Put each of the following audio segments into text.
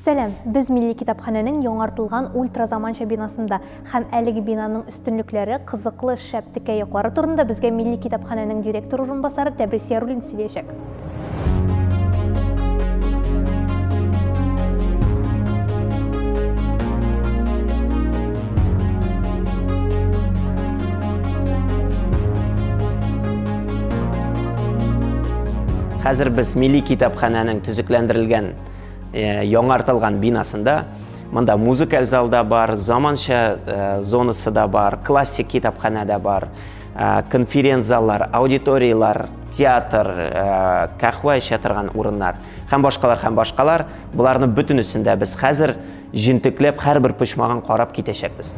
Сәлем, біз Милли китапхананың яңартылған ультразаманча бинасында һәм әлеге бинаның үстінліклері, қызықлы шәп тікәйіқлары турында бізге Милли китапхананың директор орынбасары Тәбрис Яруллин сөйләшәк. Хәзер біз Милли китапхананың түзікләндірілген яңартылған бинасында, мында музыкаль залда бар, заманша зонасы да бар, классик китапхана да бар, конференц заллар, аудиториялар, театр, кахва эчә торган урыннар, һәм башкалар, буларны бөтенесендә без хәзер җентекләп һәрбер почмагын карап китәчәкбез.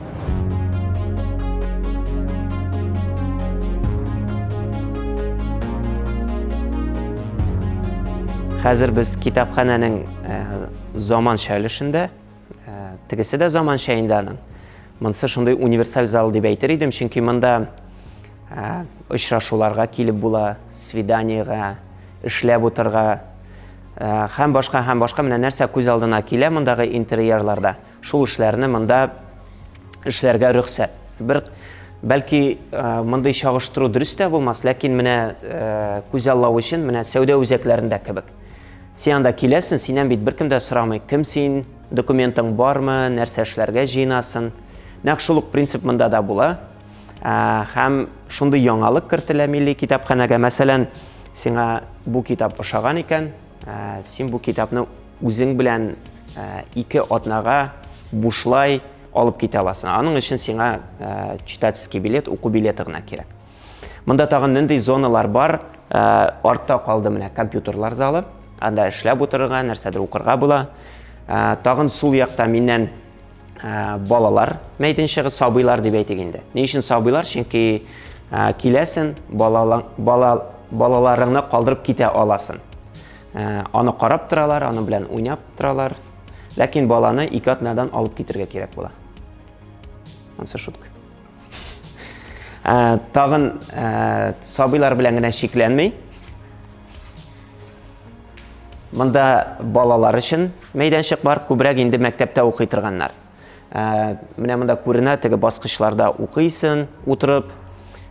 Хәзер біз китапхананың заман шәйлешендә, тегесе дә заман шәйендәнең. Монсы шундый универсаль зал дип әйтер идем, чөнки монда очрашуларга килеп була, свиданиягә, эшләп утырга, һәм башка менә нәрсә күз алдына килә мондагы интерьерларда. Шул эшләрне монда эшләргә рөхсәт. Бәлки мондай чагыштыру дөрес тә булмас, ләкин менә күз аллау өчен менә сәүдә үзәкләрендә кебек. Сен анда киләсен, синән бит беркем дә сорамый, кем син, документың бармы, нәрсә эшләргә җыйнасың. Нәкъ шул ук принцип монда да була. Һәм шундый яңалык кертелә Милли китапханага. Мәсәлән, сиңа бу китап ошаган икән, син бу китапны үзең белән 2 атнага бушлай алып китә аласың. Аның өчен сиңа читательский билет, уку билеты гына кирәк. Монда тагын нинди зоналар бар? Артта калды менә компьютерлар залы. Анда эшләп утырырга, нәрсәдер укырга була. Тагын сул якта миннән балалар мәйданчыгы, сабыйлар дип әйтик инде. Ни өчен сабыйлар? Чөнки киләсен, балаларыңны калдырып китә аласың. Аны карап торалар, аны белән уйнап торалар. Ләкин баланы 2 атнадан алып китергә кирәк була. Монсы шутка. Тагын сабыйлар белән генә шикләнмәй. Монда балалар өчен мәйданчык бар, күбрәк инде мәктәптә укый торганнар. Менә монда күренә, теге баскычларда укыйсың, утырып,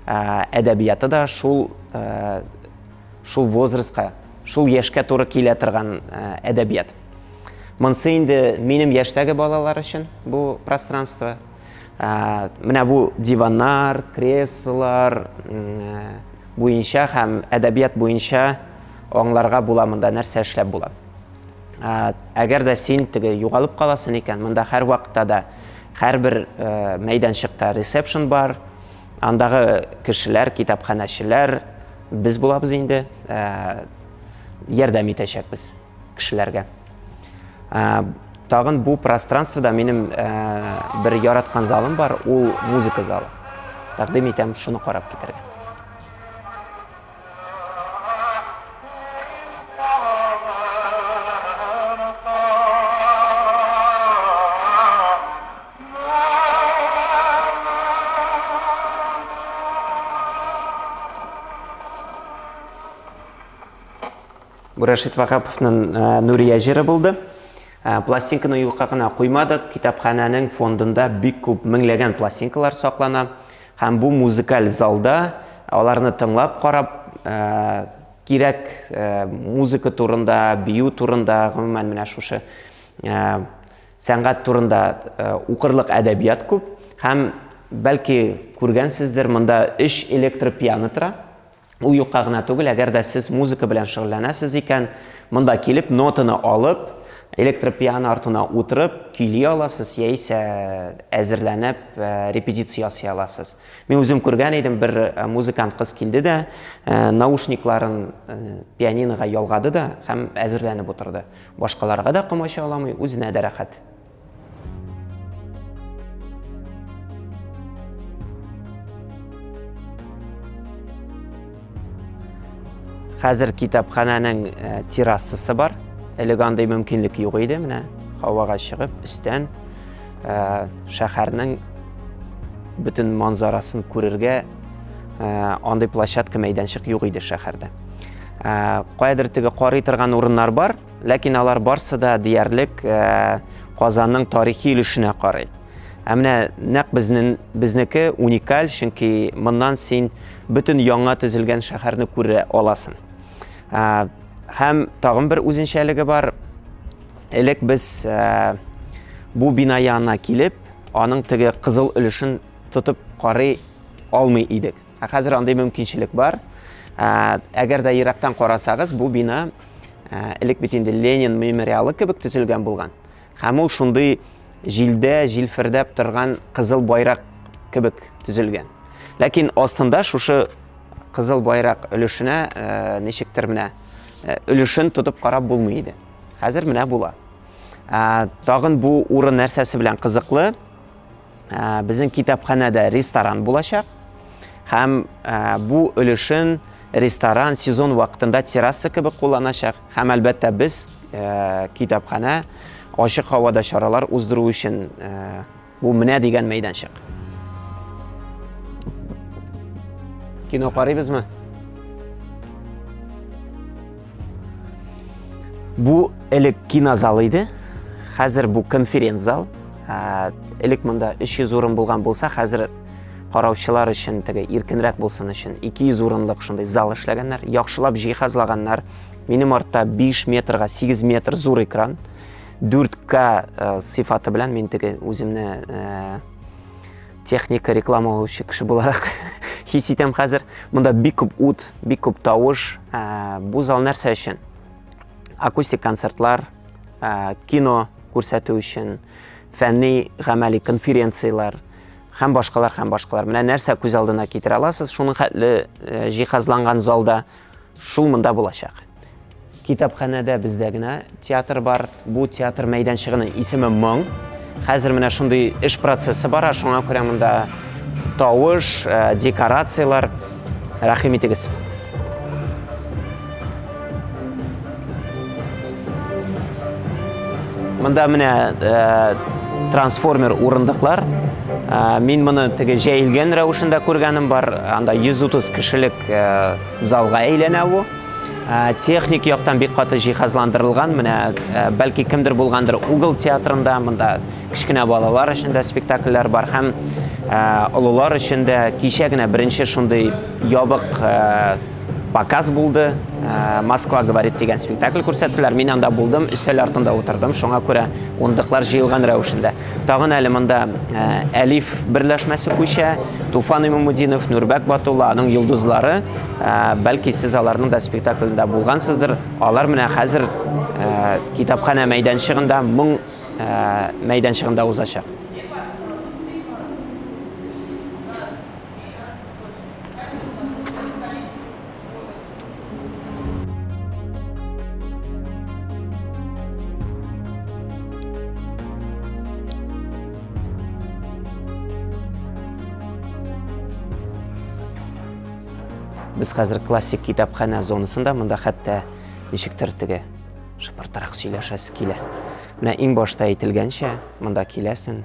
әдәбияты да шул возрастка, шул яшькә туры килә торган әдәбият. Монсы инде минем яшьтәге балалар өчен бу пространство. Менә бу диваннар, креслолар буенча һәм әдәбият буенча аңларга була, монда нәрсә эшләп була. Әгәр дә син теге югалып каласың икән, монда һәр вакытта да һәрбер мәйданчыкта ресепшн бар. Андагы кешеләр, китапханәчеләр без булабыз инде, ярдәм итәчәкбез кешеләргә. Тагын бу пространствода минем бер яраткан залым бар, ул музыка залы. Тәкъдим итәм шуны карап китәргә. Рашид Вахаповның Нурия җыры булды. Пластинканы юкка гына куймадык. Китапхананың фондында бик күп меңләгән пластинкалар саклана. Һәм бу музыкаль залда аларны тыңлап, карап, кирәк музыка турында, бию турында, гомумән менә шушы сәнгать турында укырлык әдәбият күп. Һәм бәлки күргәнсездер, монда 3 электропиано тора. Ул юкка гына түгел, әгәр дә сез музыка белән шөгыльләнәсез икән, монда килеп, нотаны алып, электропиано артына утырып, көйли аласыз, яисә әзерләнеп, репетиция ясый аласыз. Мин үзем күргән идем, бер музыкант кыз килде дә, наушникларын пианинога ялгады да, һәм әзерләнеп утырды. Башкаларга да комача аламый, үзенә дә рәхәт. Хәзер китапхананың террасасы бар. Әлегә андай мөмкинлек юк иде, менә һавага чыгып, өстән шәһәрнең бөтен манзарасын күрергә андай площадка, мәйданчык юк иде шәһәрдә. Кайдыр теге карый торган урыннар бар, ләкин алар барсы да диярлек Казанның тарихи өлешенә карый. Менә нәкъ безнеке уникаль, чөнки моннан син бөтен яңа төзелгән шәһәрне күрә аласың. Һәм тагын бер үзенчәлеге бар. Элек без бу бина янына килеп, аның теге кызыл өлешен тотып карый алмый идек. Хәзер андый мөмкинчелек бар. Әгәр дә ерактан карасагыз, бу бина элек бит инде Ленин мемориалы кебек төзелгән булган. Һәм ул шундый җилдә, җилфердәп торган кызыл байрак кебек төзелгән. Ләкин астында шушы кызыл байрак өлешенә ничектер менә өлешен тотып карап булмый иде. Хәзер менә була. Тагын бу урын нәрсәсе белән кызыклы. Безнең китапханәдә ресторан булачак. Һәм бу өлешен ресторан сезон вакытында терраса кебек кулланачак. Һәм әлбәттә без китапханә ачык һавада чаралар уздыру өчен бу менә дигән мәйданчык. Кино карыйбызмы? Бу элек кинозал иде. Хәзер бу конференц зал. Элек монда 300 урын булган булса, хәзер караучылар өчен теге иркенрәк булсын өчен 200 урынлык шундый зал эшләгәннәр, яхшылап җиһазлаганнар. Минем артта 5 метрга 8 метр зур экран, 4К сыйфаты белән мин теге үземне техника рекламалаучы кеше буларак хис итәм хәзер. Монда бик күп ут, бик күп тавыш. Бу зал нәрсә өчен? Акустик концертлар, кино күрсәтү өчен, фәнни гамәли конференциялар һәм башкалар. Менә нәрсә күз алдына китерә аласыз, шуның хәтле җиһазланган залда шул монда булачак. Китапханәдә бездә генә театр бар. Бу театр мәйданчыгының исеме Моң. Хәзер менә шундый эш процессы бара, шуңа күрә монда тавыш, декорациялар. Рәхим итегез. Монда менә трансформер урындыклар. Мин моны теге җәелгән рәвешендә күргәнем бар. Анда 130 кешелек залга әйләнә бу. Техник яктан бик каты җиһазландырылган. Менә бәлки кемдер булгандыр Угол театрында монда кичкенә балалар өчен дә спектакльләр бар һәм олылар өчен дә кичә генә беренче шундый ябык показ булды. Москва говорит дигән спектакль күрсәттеләр. Мин анда булдым, өстәл артында утырдым. Шуңа күрә урындыклар җыелган рәвешендә. Тагын әле монда Әлиф берләшмәсе күчә, Туфан Имамудинов, Нурбәк Батулла, аның йолдызлары. Бәлки сез аларның да спектакльдә булгансыздыр. Алар менә хәзер китапханә мәйданчыгында, Моң мәйданчыгында узачак. Без хәзер классик китапханә зонасында, монда хәтта ничектер теге шыпыртырак сөйләшәсе килә. Менә иң башта әйтелгәнчә, монда киләсен,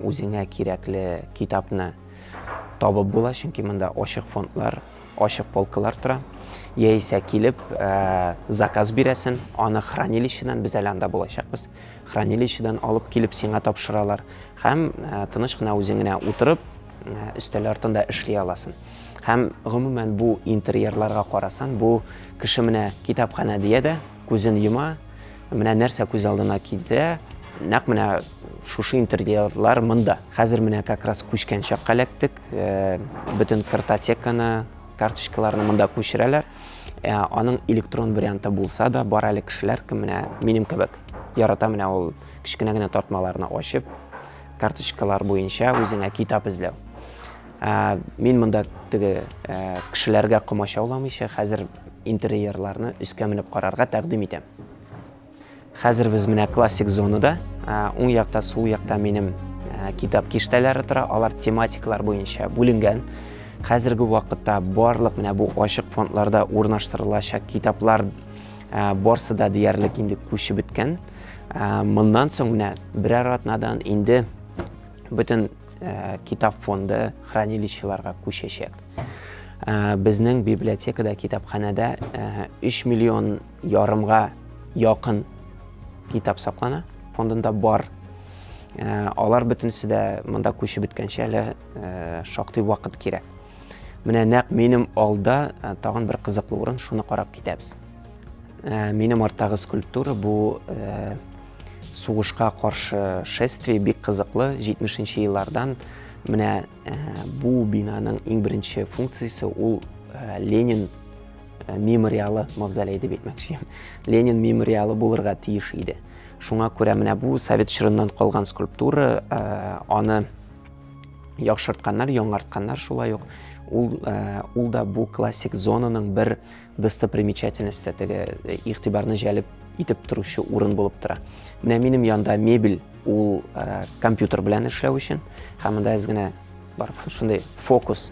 үзеңә кирәкле китапны табып була, чөнки монда ачык фондлар, ачык полкалар тора. Яисә килеп заказ бирәсен, аны хранилищедан без әле анда булачакбыз. Хранилищедан алып килеп сиңа тапшыралар һәм тыныч кына үзеңә утырып, өстәл артында эшли аласың. Һәм гомумән бу интерьерларга карасан, бу кеше менә китапханә дия дә, күзен йома, менә нәрсә күз алдына килә, нәкъ менә шушы интерьерлар монда. Хәзер менә как раз күчкән чакка эләктек, бөтен картотеканы, карточкаларны монда күчерәләр. Аның электрон варианты булса да, бар әле кешеләр менә минем кебек ярата менә ул кичкенә генә тартмаларны ачып, карточкалар буенча үзеңә китап эзләү. Мин монда теге кешеләргә комачауламыйча, хәзер интерьерларны өскә менеп карарга тәкъдим итәм. Хәзер без менә классик зонада, уң якта, сул якта минем китап киштәләре тора, алар тематикалар буенча бүленгән. Хәзерге вакытта барлык менә бу ачык фондларда урнаштырылачак китаплар барсы да диярлек инде күчеп беткән. Моннан соң менә берәр атнадан инде бөтен китап фонды хранилищеларга күчәчәк. Безнең библиотекада, китапханада 3 миллион ярымга якын китап саклана, фондында бар. Алар бөтенесе дә монда күчеп беткәнче әле шактый вакыт кирәк. Менә нәкъ минем алда тагын бер кызыклы урын, шуны карап китәбез. Минем арттагы скульптура бу сугышка каршы шествие, бик кызыклы, 70-нче еллардан. Менә бу бинаның иң беренче функциясе ул Ленин мемориалы, мавзолей дип әйтмәкче. Ленин мемориалы булырга тиеш иде. Шуңа күрә менә бу совет чорыннан калган скульптура, аны яхшыртканнар, яңартканнар шулай ук. Ул да бу классик зонаның бер достопримечательности, теге игътибарны җәлеп итеп торучы урын булып тора. Менә минем янда мебель, ул компьютер белән эшләү өчен, һәм монда генә бар шундый фокус,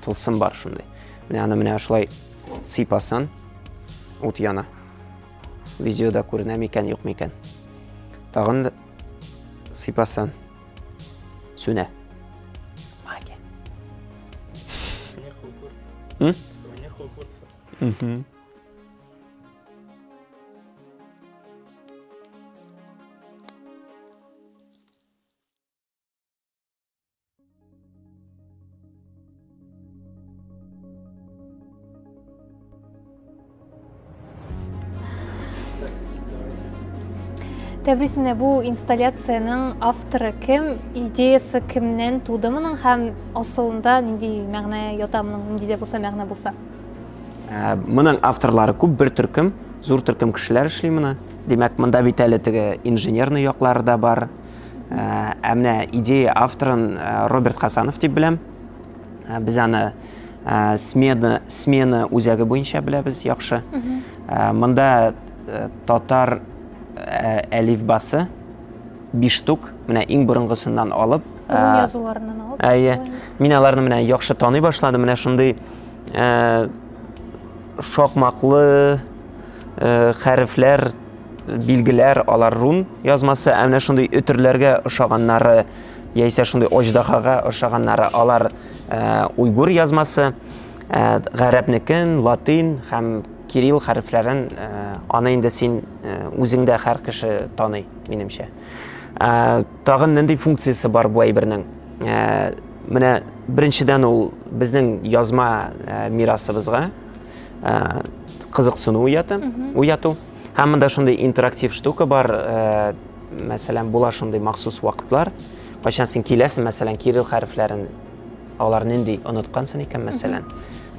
тылсым бар шундый. Менә аны менә шулай сыйпасан, ут яна. Видеода күренә микән, юк микән. Тагын сыйпасан, сүнә. Магия. Тәбрис, менә бу инсталляцияның авторы кем, идеясы кемнән туды моның һәм асылында нинди мәгънә ята моның, нинди дә булса мәгънә булса? Моның авторлары күп, бер төркем, зур төркем кешеләр эшли моны. Димәк, монда бит әле теге инженерный яклары да бар. Менә идея авторын Роберт Хасанов дип беләм. Без аны смена үзәге буенча беләбез яхшы. Монда татар әлифбасы 5 штук, менә иң борынгысыннан алып, Рум язуларынан алып. Мин аларны менә яхшы таный башладым, менә шундый шакмаклы хәрефләр, билгеләр, алар рун язмасы, менә шундый өтерләргә ошаганнары, яисә шундый оҗдахага ошаганнары, алар уйгур язмасы, гарәпнекен, латин һәм Кирилл хәрефләрен, аны инде син үзеңдә һәр кеше таный, минемчә. Тагын нинди функциясе бар бу әйбернең? Менә беренчедән ул безнең язма мирасыбызга кызыксыну уяту. Һәм монда шундый интерактив штука бар, мәсәлән, була шундый махсус вакытлар. Кайчан син киләсең, мәсәлән, Кирилл хәрефләрен алар нинди оныткансың икән, мәсәлән.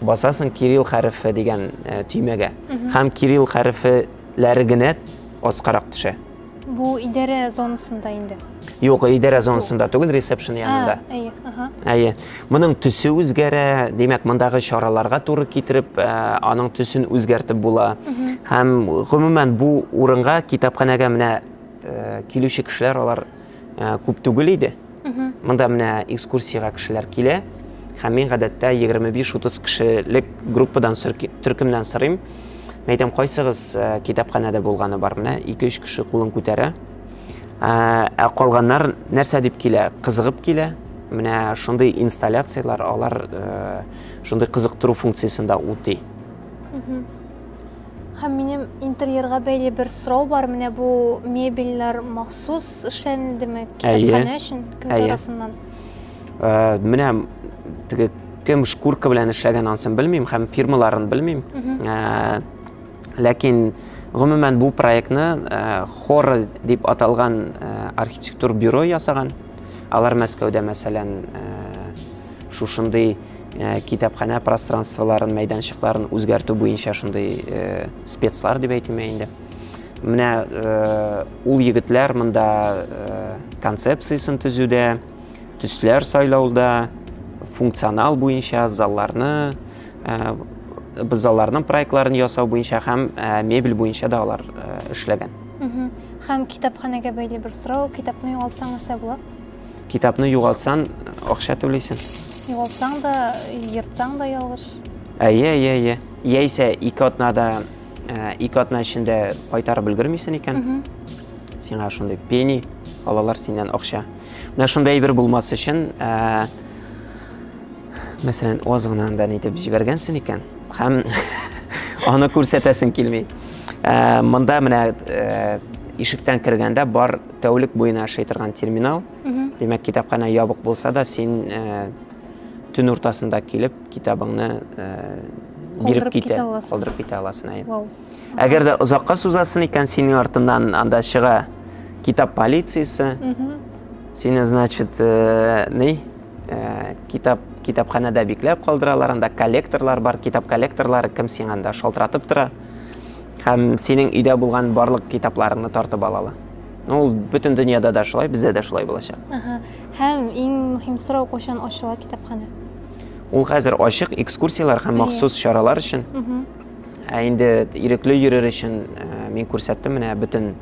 Басасың Кирилл хәрефе дигән төймәгә. Һәм Кирилл хәрефләре генә аскарак төшә. Бу идарә зонасында инде. Юк, идарә зонасында түгел, ресепшн янында. Моның төсе үзгәрә, димәк, мондагы чараларга туры китереп, аның төсен үзгәртеп була. Һәм гомумән бу урынга, китапханәгә менә килүче кешеләр алар күп түгел иде. Монда менә экскурсиягә кешеләр килә. Һәм мин гадәттә 25-30 кешелек группадан төркемнән сорыйм. Әйтәм, кайсыгыз китапханәдә булганы бар? Менә 2-3 кеше кулын күтәрә. Калганнар нәрсә дип килә? Кызыгып килә. Менә шундый инсталляциялар, алар шундый кызыктыру функциясында үти. Һәм минем интерьерга бәйле бер сорау бар. Менә бу мебельләр махсус эшләнелдеме китапханә өчен, кем тарафыннан? Менә кем шкурка белән эшләгән ансын белмим, һәм фирмаларын белмим. Ләкин гомумән бу проектны Хор дип аталган архитектур бюро ясаган. Алар Мәскәүдә, мәсәлән, шушындый китапханә пространстволарын, мәйданчыкларын үзгәртү буенча шундый спецлар дип әйтим инде. Менә ул егетләр монда концепциясын төзүдә, төсләр сайлауда, функционал буенча залларны, залларның проектларын ясау буенча һәм мебель буенча да алар эшләгән. Һәм китапханәгә бәйле бер сорау, китапны югалтсаң нәрсә була? Китапны югалтсаң, акча түләйсең. Югалтсаң да, йыртсаң да ялгыш. Яисә ике атна эчендә кайтарып өлгермисең икән. Сиңа шундый пени алалар синнән акча. Менә шундай әйбер булмас өчен Мәсәлән, озгынаңдан итеп җибәргәнсең икән. Һәм аны күрсәтәсең килми. Монда менә ишектән кергәндә бар тәүлек буена эшли торган терминал. Димәк, китапханә ябык булса да, син төн уртасында килеп, китабыңны биреп калдырып китә аласың. Әгәр дә озакка сузасың икән, синең артыннан анда чыга китап полициясе. Сине, значит, китапханәдә бикләп калдыралар, анда коллекторлар бар, китап коллекторлары кем син анда шалтыратып тора. Һәм синең өйдә булган барлык китапларыңны тартып алалар. Ул бөтен дөньяда да шулай, бездә дә шулай булачак. Һәм иң мөһим сорау, кашан ачыла китапханә? Ул хәзер ачык, экскурсиялар һәм махсус чаралар өчен. Инде ирекле йөрер өчен мин күрсәттем, менә бөтен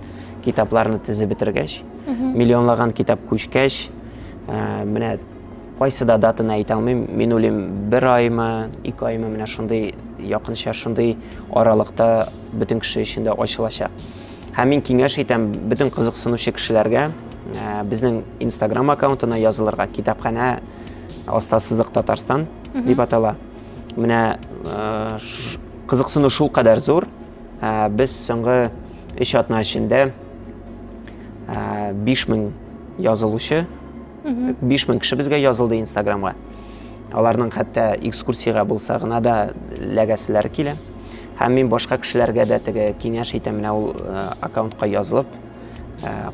китапларны тезеп бетергәч, миллионлаган китап күчкәч, менә кайсы да датаны әйтә алмыйм, мин уйлыйм, 1 аймы, 2 аймы, менә шундый якынча шундый аралыкта бөтен кеше өчен дә ачылачак. Һәм мин киңәш итәм бөтен кызыксынучы кешеләргә безнең Instagram аккаунтына язылырга, китапханә Аста сызык Татарстан дип атала. Менә кызыксыну шул кадәр зур, без соңгы 3 атна эчендә 5000 язылучы, 5000 кеше безгә язылды Instagramга. Аларның хәтта экскурсиягә булса гына да ләгәселәр килә. Һәм мин башка кешеләргә дә теге киңәш итәм, менә ул аккаунтка язылып,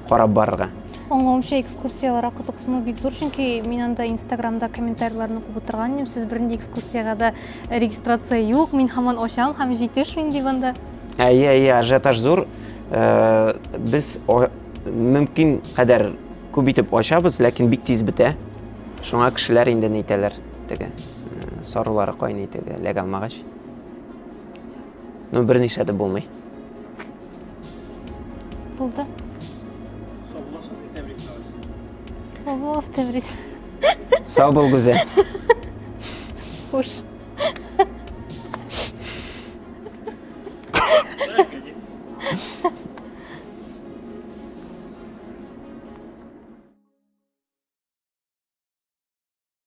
карап барырга. Аңлавымча, экскурсияларга кызыксыну бик зур, чөнки мин анда Instagramда комментарийларны укып утырган идем. Сез бернинди экскурсиягә да регистрация юк, мин һаман ачам һәм җитешмим дип анда. Ажиотаж зур. Без мөмкин кадәр күп итеп ачабыз, ләкин бик тиз бетә. Шуңа кешеләр инде ни итәләр, теге сарулары кайный, теге ләг алмагач. Берничә дә булмый. Булды. Сау буласыз, тәбрис. Сау бул, гүзәл. Хуш.